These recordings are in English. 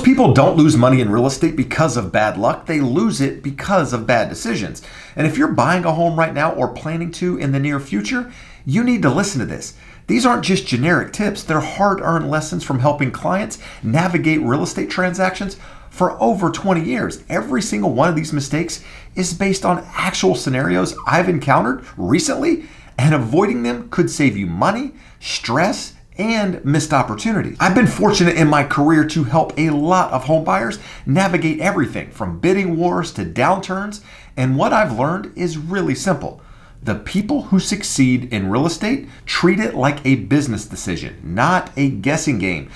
Most people don't lose money in real estate because of bad luck. They lose it because of bad decisions. And if you're buying a home right now or planning to in the near future, you need to listen to this. These aren't just generic tips. They're hard-earned lessons from helping clients navigate real estate transactions for over 20 years. Every single one of these mistakes is based on actual scenarios I've encountered recently, and avoiding them could save you money, stress, and missed opportunities. I've been fortunate in my career to help a lot of home buyers navigate everything from bidding wars to downturns, and what I've learned is really simple. The people who succeed in real estate treat it like a business decision, not a guessing game.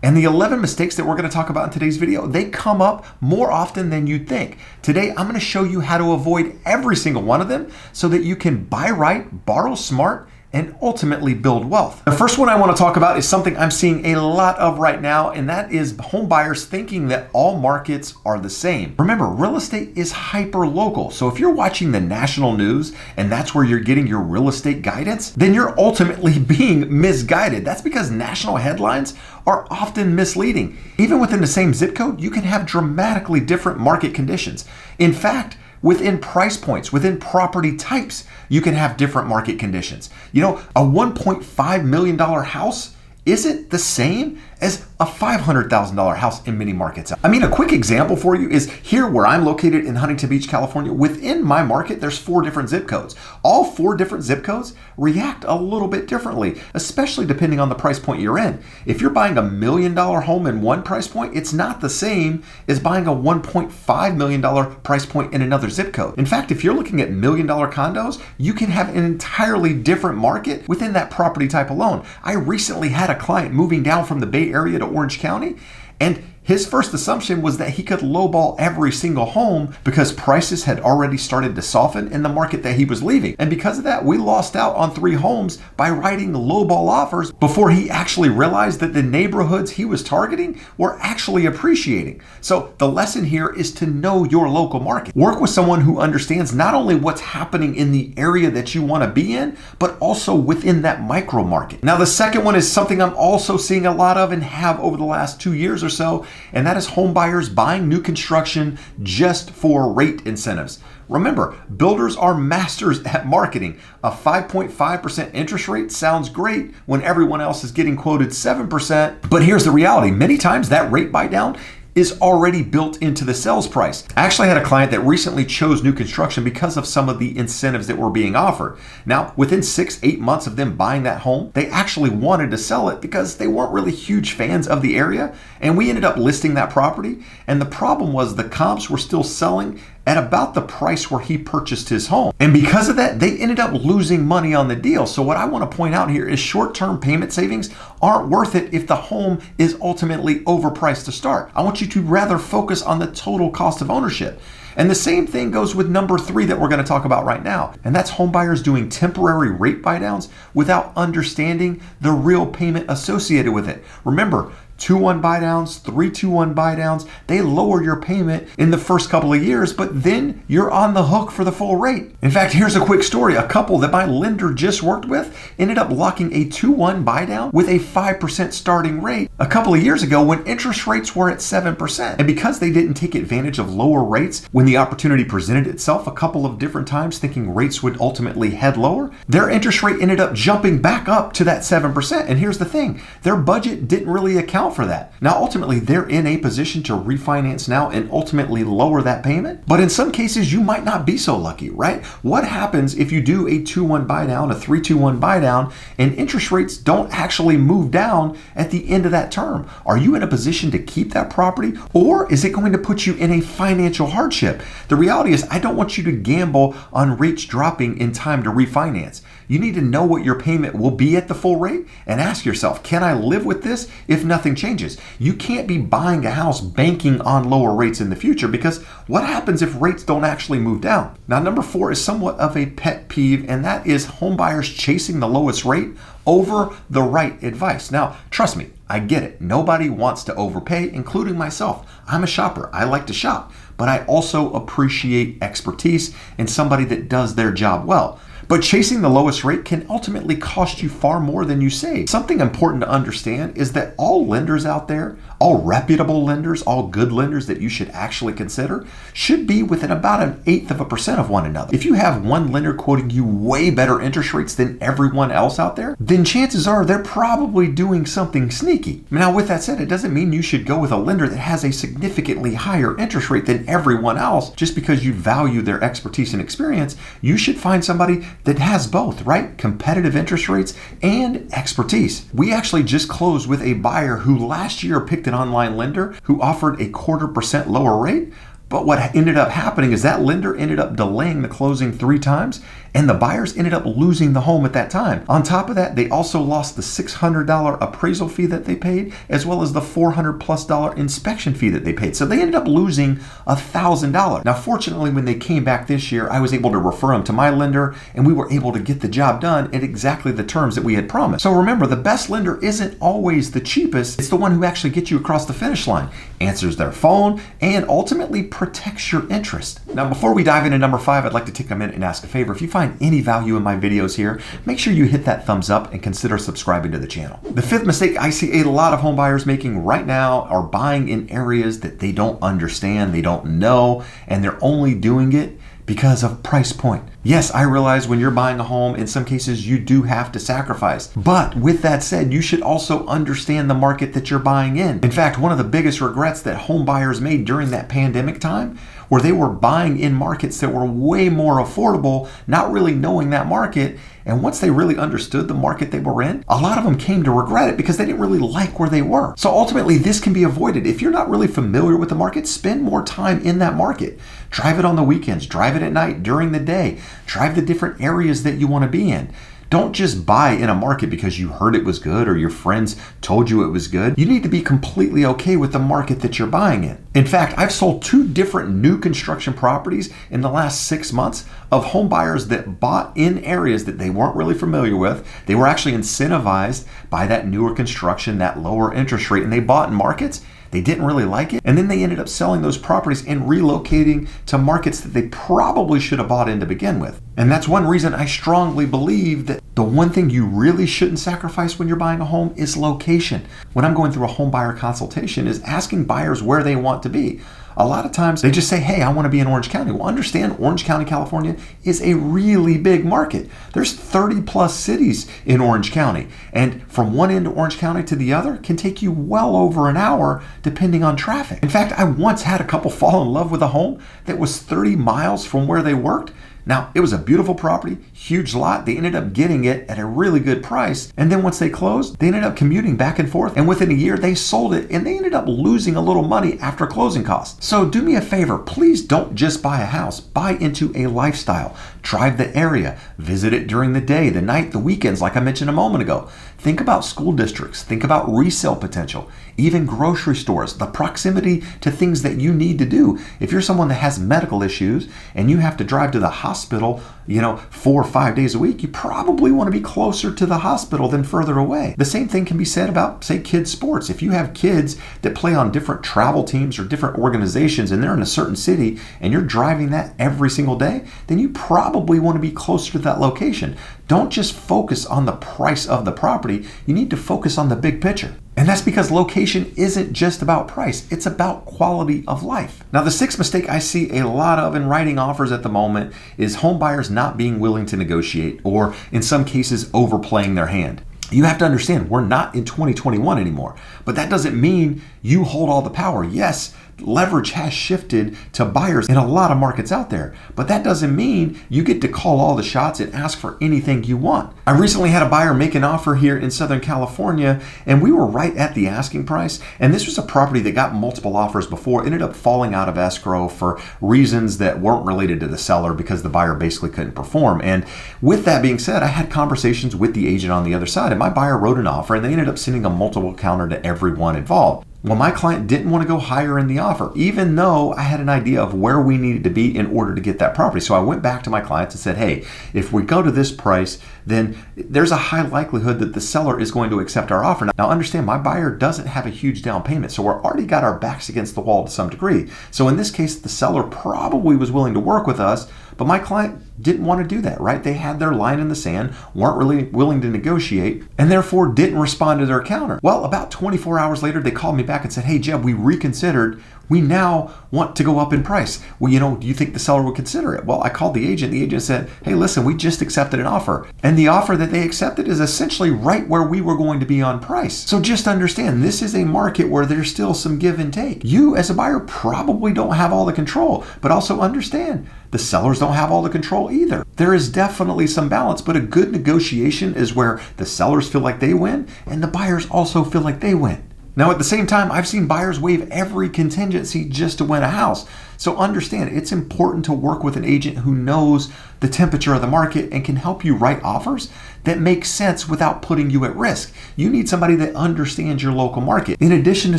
And the 11 mistakes that we're going to talk about in today's video, they come up more often than you'd think. Today, I'm going to show you how to avoid every single one of them so that you can buy right, borrow smart, and ultimately build wealth. The first one I want to talk about is something I'm seeing a lot of right now, and that is home buyers thinking that all markets are the same. Remember, real estate is hyper local. So if you're watching the national news and that's where you're getting your real estate guidance, then you're ultimately being misguided. That's because national headlines are often misleading. Even within the same zip code, you can have dramatically different market conditions. In fact, within price points, within property types, you can have different market conditions. You know, a $1.5 million house isn't the same as a $500,000 house in many markets. I mean, a quick example for you is here where I'm located in Huntington Beach, California. Within my market, there's 4 different zip codes. All 4 different zip codes react a little bit differently, especially depending on the price point you're in. If you're buying $1 million home in one price point, it's not the same as buying a $1.5 million price point in another zip code. In fact, if you're looking at $1 million condos, you can have an entirely different market within that property type alone. I recently had a client moving down from the Bay Area to Orange County, and his first assumption was that he could lowball every single home because prices had already started to soften in the market that he was leaving. And because of that, we lost out on 3 homes by writing lowball offers before he actually realized that the neighborhoods he was targeting were actually appreciating. So the lesson here is to know your local market. Work with someone who understands not only what's happening in the area that you want to be in, but also within that micro market. Now, the second one is something I'm also seeing a lot of and have over the last 2 years or so, and that is home buyers buying new construction just for rate incentives. Remember, builders are masters at marketing. A 5.5% interest rate sounds great when everyone else is getting quoted 7%, but here's the reality. Many times that rate buy down is already built into the sales price. I actually had a client that recently chose new construction because of some of the incentives that were being offered. Now, within 6-8 months of them buying that home, they actually wanted to sell it because they weren't really huge fans of the area, and we ended up listing that property. And the problem was the comps were still selling at about the price where he purchased his home. And because of that, they ended up losing money on the deal. So what I want to point out here is short-term payment savings aren't worth it if the home is ultimately overpriced to start. I want you to rather focus on the total cost of ownership. And the same thing goes with number 3 that we're going to talk about right now. And that's home buyers doing temporary rate buy downs without understanding the real payment associated with it. Remember, 2-1 buy downs, 3-2-1 buy downs, they lower your payment in the first couple of years, but then you're on the hook for the full rate. In fact, here's a quick story. A couple that my lender just worked with ended up locking a 2-1 buy down with a 5% starting rate a couple of years ago when interest rates were at 7%. And because they didn't take advantage of lower rates when the opportunity presented itself a couple of different times, thinking rates would ultimately head lower, their interest rate ended up jumping back up to that 7%. And here's the thing, their budget didn't really account for that. Now, ultimately, they're in a position to refinance now and ultimately lower that payment. But in some cases, you might not be so lucky, right? What happens if you do a 2-1 buy down, a 3-2-1 buy down, and interest rates don't actually move down at the end of that term? Are you in a position to keep that property, or is it going to put you in a financial hardship? The reality is, I don't want you to gamble on rates dropping in time to refinance. You need to know what your payment will be at the full rate and ask yourself, can I live with this if nothing changes? You can't be buying a house banking on lower rates in the future, because what happens if rates don't actually move down? Now, number 4 is somewhat of a pet peeve, and that is home buyers chasing the lowest rate over the right advice. Now, trust me, I get it. Nobody wants to overpay, including myself. I'm a shopper. I like to shop, but I also appreciate expertise and somebody that does their job well. But chasing the lowest rate can ultimately cost you far more than you save. Something important to understand is that all lenders out there All reputable lenders, all good lenders that you should actually consider, should be within about 1/8% of one another. If you have one lender quoting you way better interest rates than everyone else out there, then chances are they're probably doing something sneaky. Now, with that said, it doesn't mean you should go with a lender that has a significantly higher interest rate than everyone else just because you value their expertise and experience. You should find somebody that has both, right? Competitive interest rates and expertise. We actually just closed with a buyer who last year picked an online lender who offered a 0.25% lower rate. But what ended up happening is that lender ended up delaying the closing 3 times, and the buyers ended up losing the home at that time. On top of that, they also lost the $600 appraisal fee that they paid, as well as the $400+ inspection fee that they paid. So they ended up losing $1,000. Now, fortunately, when they came back this year, I was able to refer them to my lender, and we were able to get the job done at exactly the terms that we had promised. So remember, the best lender isn't always the cheapest. It's the one who actually gets you across the finish line, answers their phone, and ultimately protects your interest. Now, before we dive into number 5, I'd like to take a minute and ask a favor. If you find any value in my videos here, make sure you hit that thumbs up and consider subscribing to the channel. The 5th mistake I see a lot of home buyers making right now are buying in areas that they don't understand, they don't know, and they're only doing it because of price point. Yes, I realize when you're buying a home, in some cases you do have to sacrifice. But with that said, you should also understand the market that you're buying in. In fact, one of the biggest regrets that home buyers made during that pandemic time where they were buying in markets that were way more affordable, not really knowing that market. And once they really understood the market they were in, a lot of them came to regret it because they didn't really like where they were. So ultimately, this can be avoided. If you're not really familiar with the market, spend more time in that market. Drive it on the weekends, drive it at night, during the day, drive the different areas that you want to be in. Don't just buy in a market because you heard it was good or your friends told you it was good. You need to be completely okay with the market that you're buying in. In fact, I've sold 2 different new construction properties in the last 6 months of home buyers that bought in areas that they weren't really familiar with. They were actually incentivized by that newer construction, that lower interest rate, and they bought in markets. They didn't really like it, and then they ended up selling those properties and relocating to markets that they probably should have bought in to begin with. And that's one reason I strongly believe that the one thing you really shouldn't sacrifice when you're buying a home is location. When I'm going through a home buyer consultation is asking buyers where they want to be. A lot of times they just say, hey, I want to be in Orange County. Well, understand Orange County, California is a really big market. There's 30+ cities in Orange County. And from one end of Orange County to the other can take you well over an hour depending on traffic. In fact, I once had a couple fall in love with a home that was 30 miles from where they worked. Now, it was a beautiful property, huge lot. They ended up getting it at a really good price. And then once they closed, they ended up commuting back and forth. And within a year, they sold it and they ended up losing a little money after closing costs. So do me a favor, please don't just buy a house. Buy into a lifestyle. Drive the area. Visit it during the day, the night, the weekends, like I mentioned a moment ago. Think about school districts. Think about resale potential. Even grocery stores, the proximity to things that you need to do. If you're someone that has medical issues and you have to drive to the hospital, 4 or 5 days a week, you probably want to be closer to the hospital than further away. The same thing can be said about, say, kids' sports. If you have kids that play on different travel teams or different organizations and they're in a certain city and you're driving that every single day, then you probably want to be closer to that location. Don't just focus on the price of the property. You need to focus on the big picture. And that's because location isn't just about price, it's about quality of life. Now, the 6th mistake I see a lot of in writing offers at the moment is home buyers not being willing to negotiate, or in some cases, overplaying their hand. You have to understand, we're not in 2021 anymore, but that doesn't mean you hold all the power. Yes, leverage has shifted to buyers in a lot of markets out there, but that doesn't mean you get to call all the shots and ask for anything you want. I recently had a buyer make an offer here in Southern California, and we were right at the asking price, and this was a property that got multiple offers before, ended up falling out of escrow for reasons that weren't related to the seller because the buyer basically couldn't perform. And with that being said, I had conversations with the agent on the other side, and my buyer wrote an offer, and they ended up sending a multiple counter to everyone involved. Well, my client didn't want to go higher in the offer, even though I had an idea of where we needed to be in order to get that property. So I went back to my clients and said, hey, if we go to this price, then there's a high likelihood that the seller is going to accept our offer. Now understand, my buyer doesn't have a huge down payment, so we're already got our backs against the wall to some degree. So in this case, the seller probably was willing to work with us, but my client didn't want to do that, right? They had their line in the sand, weren't really willing to negotiate, and therefore didn't respond to their counter. Well, about 24 hours later, they called me back and said, hey, Jeb, we reconsidered. We now want to go up in price. Well, do you think the seller would consider it? Well, I called the agent. The agent said, hey, listen, we just accepted an offer. And the offer that they accepted is essentially right where we were going to be on price. So just understand, this is a market where there's still some give and take. You as a buyer probably don't have all the control, but also understand the sellers don't have all the control either. There is definitely some balance, but a good negotiation is where the sellers feel like they win and the buyers also feel like they win. Now, at the same time, I've seen buyers waive every contingency just to win a house. So understand, it's important to work with an agent who knows the temperature of the market and can help you write offers that make sense without putting you at risk. You need somebody that understands your local market, in addition to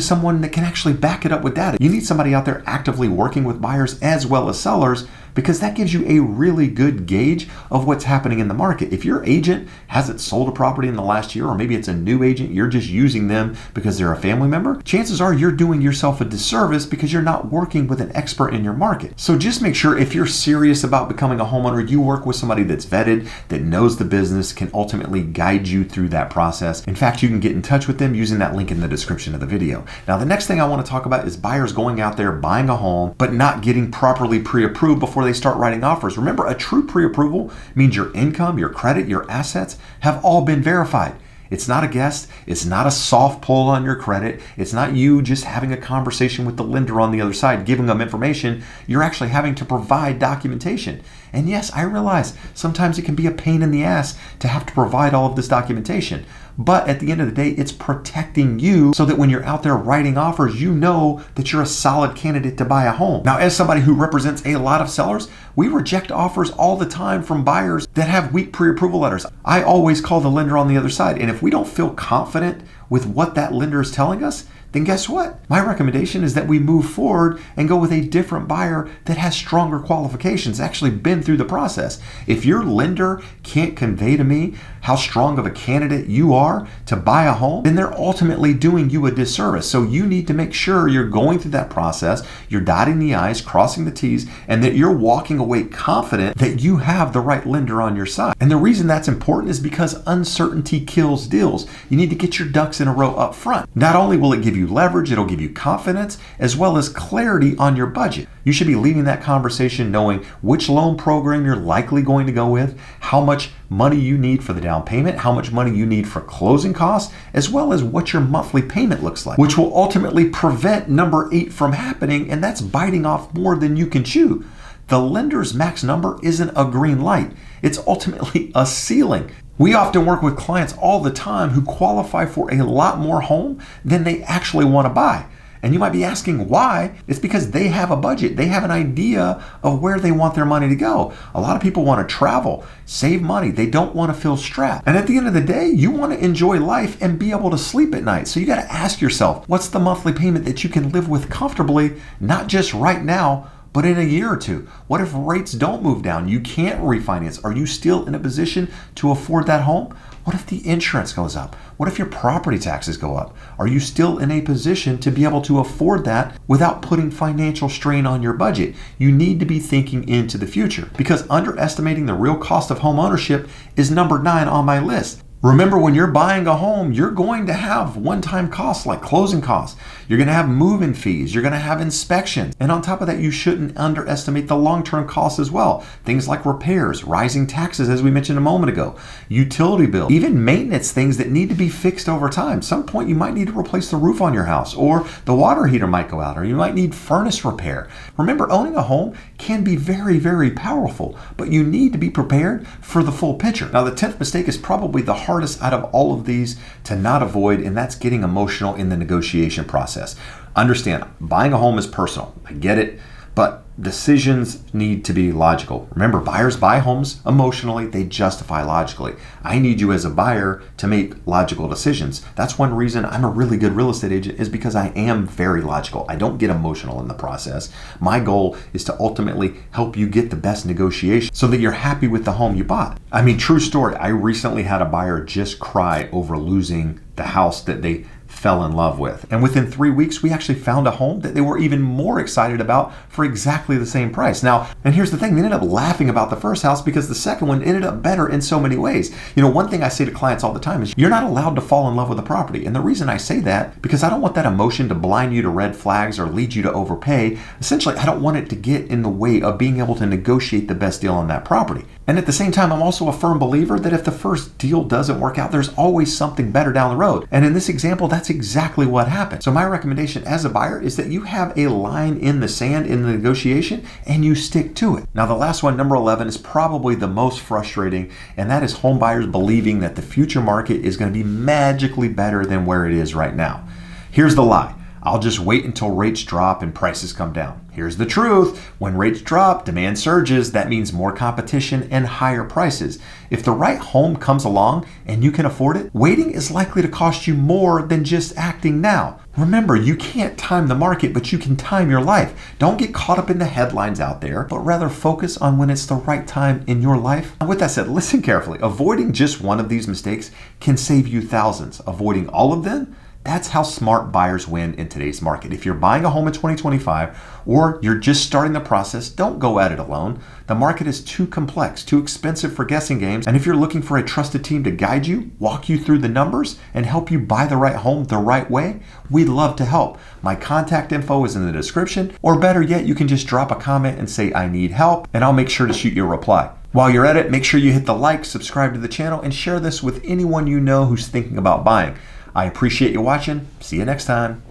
someone that can actually back it up with data. You need somebody out there actively working with buyers as well as sellers, because that gives you a really good gauge of what's happening in the market. If your agent hasn't sold a property in the last year, or maybe it's a new agent, you're just using them because they're a family member, chances are you're doing yourself a disservice because you're not working with an expert in your market. So just make sure, if you're serious about becoming a homeowner, you work with somebody that's vetted, that knows the business, can ultimately guide you through that process. In fact, you can get in touch with them using that link in the description of the video. Now, the next thing I want to talk about is buyers going out there buying a home, but not getting properly pre-approved before they start writing offers. Remember, a true pre-approval means your income, your credit, your assets have all been verified. It's not a guess. It's not a soft pull on your credit. It's not you just having a conversation with the lender on the other side, giving them information. You're actually having to provide documentation. And yes, I realize sometimes it can be a pain in the ass to have to provide all of this documentation. But at the end of the day, it's protecting you so that when you're out there writing offers, you know that you're a solid candidate to buy a home. Now, as somebody who represents a lot of sellers, we reject offers all the time from buyers that have weak pre-approval letters. I always call the lender on the other side. And if we don't feel confident with what that lender is telling us, then guess what? My recommendation is that we move forward and go with a different buyer that has stronger qualifications, actually been through the process. If your lender can't convey to me how strong of a candidate you are to buy a home, then they're ultimately doing you a disservice. So you need to make sure you're going through that process, you're dotting the I's, crossing the T's, and that you're walking away confident that you have the right lender on your side. And the reason that's important is because uncertainty kills deals. You need to get your ducks in a row up front. Not only will it give you leverage, it'll give you confidence as well as clarity on your budget. You should be leaving that conversation knowing which loan program you're likely going to go with, how much money you need for the down payment, how much money you need for closing costs, as well as what your monthly payment looks like, which will ultimately prevent number 8 from happening, and that's biting off more than you can chew. The lender's max number isn't a green light. It's ultimately a ceiling. We often work with clients all the time who qualify for a lot more home than they actually want to buy. And you might be asking why. It's because they have a budget. They have an idea of where they want their money to go. A lot of people want to travel, save money. They don't want to feel strapped. And at the end of the day, you want to enjoy life and be able to sleep at night. So you got to ask yourself, what's the monthly payment that you can live with comfortably, not just right now, but in a year or two? What if rates don't move down? You can't refinance. Are you still in a position to afford that home? What if the insurance goes up? What if your property taxes go up? Are you still in a position to be able to afford that without putting financial strain on your budget? You need to be thinking into the future, because underestimating the real cost of home ownership is number 9 on my list. Remember, when you're buying a home, you're going to have one-time costs like closing costs. You're going to have move-in fees. You're going to have inspections. And on top of that, you shouldn't underestimate the long-term costs as well. Things like repairs, rising taxes, as we mentioned a moment ago, utility bills, even maintenance things that need to be fixed over time. At some point, you might need to replace the roof on your house, or the water heater might go out, or you might need furnace repair. Remember, owning a home can be very, very powerful, but you need to be prepared for the full picture. Now, the 10th mistake is probably the hardest out of all of these to not avoid, and that's getting emotional in the negotiation process. Understand, buying a home is personal. I get it, but decisions need to be logical. Remember, buyers buy homes emotionally, they justify logically. I need you as a buyer to make logical decisions. That's one reason I'm a really good real estate agent, is because I am very logical. I don't get emotional in the process. My goal is to ultimately help you get the best negotiation so that you're happy with the home you bought. I mean, true story, I recently had a buyer just cry over losing the house that they fell in love with. And within 3 weeks, we actually found a home that they were even more excited about for exactly the same price. Now, and here's the thing, they ended up laughing about the first house because the second one ended up better in so many ways. One thing I say to clients all the time is you're not allowed to fall in love with a property. And the reason I say that, because I don't want that emotion to blind you to red flags or lead you to overpay. Essentially, I don't want it to get in the way of being able to negotiate the best deal on that property. And at the same time, I'm also a firm believer that if the first deal doesn't work out, there's always something better down the road. And in this example, that's exactly what happened. So my recommendation as a buyer is that you have a line in the sand in the negotiation and you stick to it. Now, the last one, number 11, is probably the most frustrating, and that is home buyers believing that the future market is going to be magically better than where it is right now. Here's the lie. I'll just wait until rates drop and prices come down. Here's the truth. When rates drop, demand surges. That means more competition and higher prices. If the right home comes along and you can afford it, waiting is likely to cost you more than just acting now. Remember, you can't time the market, but you can time your life. Don't get caught up in the headlines out there, but rather focus on when it's the right time in your life. And with that said, listen carefully. Avoiding just one of these mistakes can save you thousands. Avoiding all of them, that's how smart buyers win in today's market. If you're buying a home in 2025 or you're just starting the process, don't go at it alone. The market is too complex, too expensive for guessing games. And if you're looking for a trusted team to guide you, walk you through the numbers, and help you buy the right home the right way, we'd love to help. My contact info is in the description, or better yet, you can just drop a comment and say, I need help, and I'll make sure to shoot you a reply. While you're at it, make sure you hit the like, subscribe to the channel, and share this with anyone you know who's thinking about buying. I appreciate you watching. See you next time.